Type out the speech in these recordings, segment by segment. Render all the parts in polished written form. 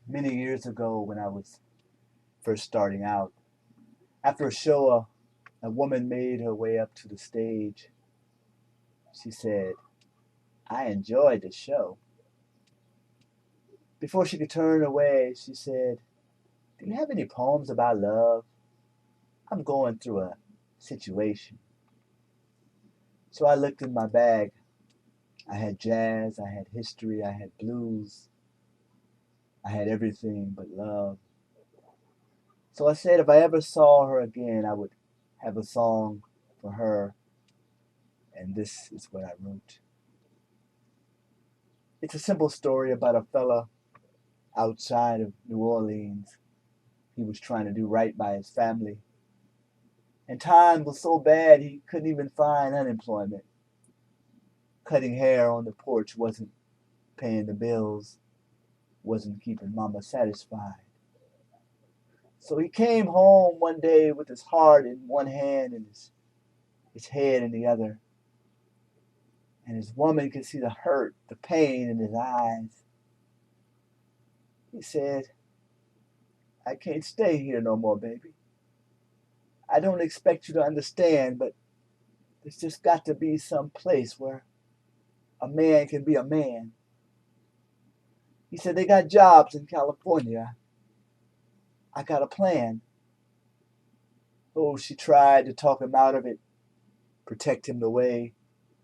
Many years ago, when I was first starting out, after a show, a woman made her way up to the stage. She said, "I enjoyed the show." Before she could turn away, she said, "Do you have any poems about love? I'm going through a situation." So I looked in my bag. I had jazz, I had history, I had blues, I had everything but love. So I said if I ever saw her again, I would have a song for her, and this is what I wrote. It's a simple story about a fella outside of New Orleans. He was trying to do right by his family, and time was so bad he couldn't even find unemployment. Cutting hair on the porch wasn't paying the bills, wasn't keeping mama satisfied. So he came home one day with his heart in one hand and his head in the other. And his woman could see the hurt, the pain in his eyes. He said, "I can't stay here no more, baby. I don't expect you to understand, but there's just got to be some place where a man can be a man." He said, "They got jobs in California. I got a plan." Oh, she tried to talk him out of it, protect him the way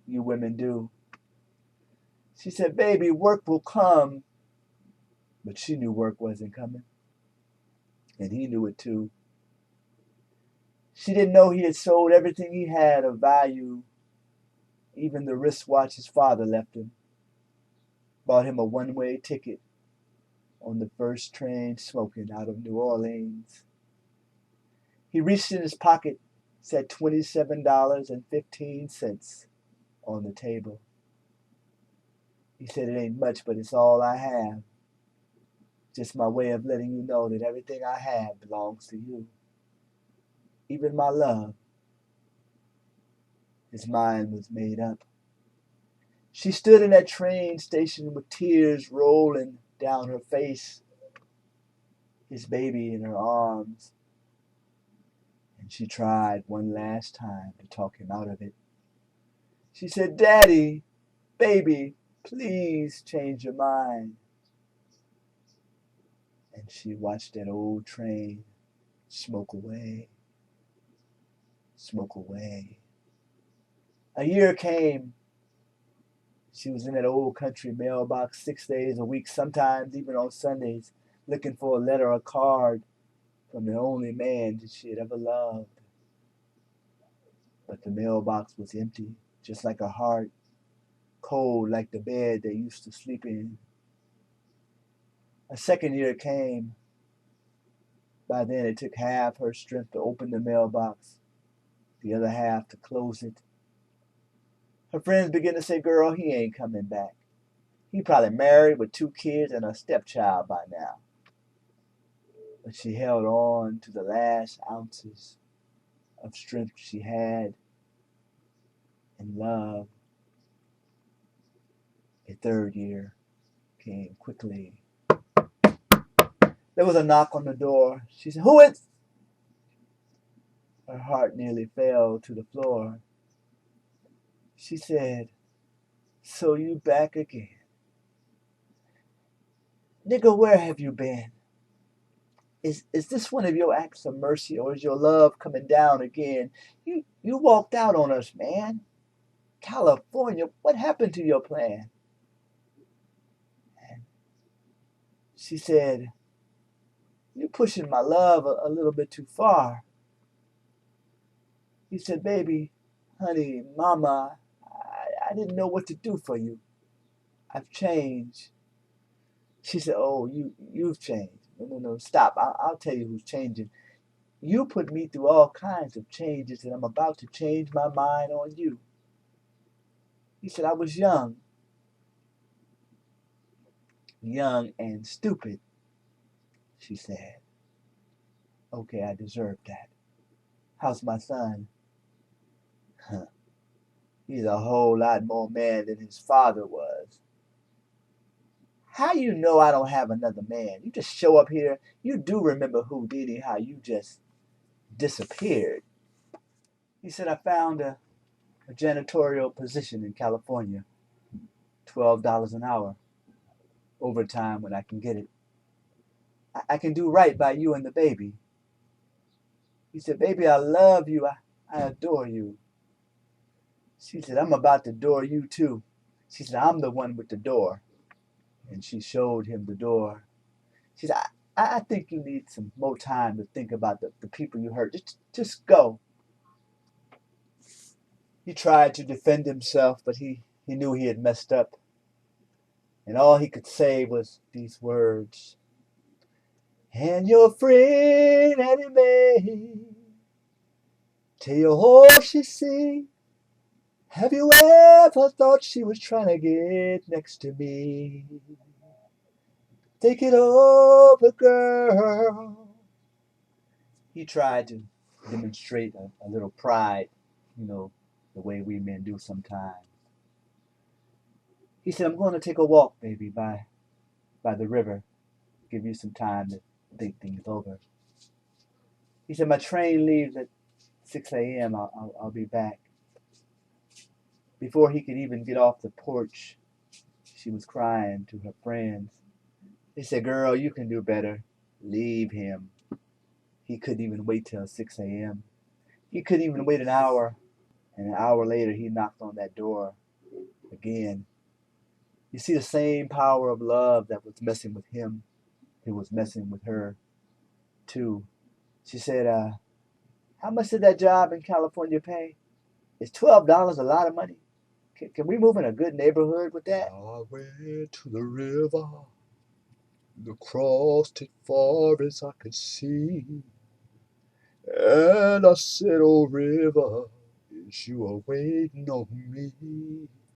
you women do. She said, "Baby, work will come." But she knew work wasn't coming, and he knew it too. She didn't know he had sold everything he had of value, even the wristwatch his father left him, bought him a one-way ticket on the first train smoking out of New Orleans. He reached in his pocket, set $27.15 on the table. He said, "It ain't much, but it's all I have. Just my way of letting you know that everything I have belongs to you. Even my love." His mind was made up. She stood in that train station with tears rolling down her face, his baby in her arms, and she tried one last time to talk him out of it. She said, "Daddy, baby, please change your mind." And she watched that old train smoke away, smoke away. A year came. She was in that old country mailbox 6 days a week, sometimes even on Sundays, looking for a letter or card from the only man that she had ever loved. But the mailbox was empty, just like her heart, cold like the bed they used to sleep in. A second year came. By then, it took half her strength to open the mailbox, the other half to close it. Her friends began to say, "Girl, he ain't coming back. He probably married with 2 kids and a stepchild by now." But she held on to the last ounces of strength she had in love. A third year came quickly. There was a knock on the door. She said, "Who is?" Her heart nearly fell to the floor. She said, "So you back again. Nigga, where have you been? Is this one of your acts of mercy, or is your love coming down again? You walked out on us, man. California, what happened to your plan?" And she said, "You pushing my love a little bit too far." He said, "Baby, honey, mama, I didn't know what to do for you. I've changed." She said, "Oh, you've changed. No, no, no, stop. I'll tell you who's changing. You put me through all kinds of changes, and I'm about to change my mind on you." He said, "I was young and stupid." She said, "Okay, I deserve that. How's my son?" "Huh, he's a whole lot more man than his father was." how you know I don't have another man? You just show up here. You do remember Houdini, how you just disappeared. He said, I found a janitorial position in California, $12 an hour, overtime when I can get it. I can do right by you and the baby. He said, baby, I love you. I adore you. She said, I'm about to adore you too. She said, I'm the one with the door. And she showed him the door. She said, I think you need some more time to think about the people you hurt. Just go. He tried to defend himself, but he knew he had messed up. And all he could say was these words. And your friend Annie Mae, tell you all she see. Have you ever thought she was trying to get next to me? Think it over, girl. He tried to demonstrate a little pride, the way we men do sometimes. He said, I'm going to take a walk, baby, by the river. Give you some time to think things over. He said, my train leaves at 6 a.m. I'll be back. Before he could even get off the porch, she was crying to her friends. They said, girl, you can do better. Leave him. He couldn't even wait till 6 a.m. He couldn't even wait an hour. And an hour later, he knocked on that door again. You see, the same power of love that was messing with him, it was messing with her, too. She said, how much did that job in California pay? Is $12 a lot of money? Can we move in a good neighborhood with that? I went to the river, across it far as I could see. And I said, oh river, is you a waiting on me?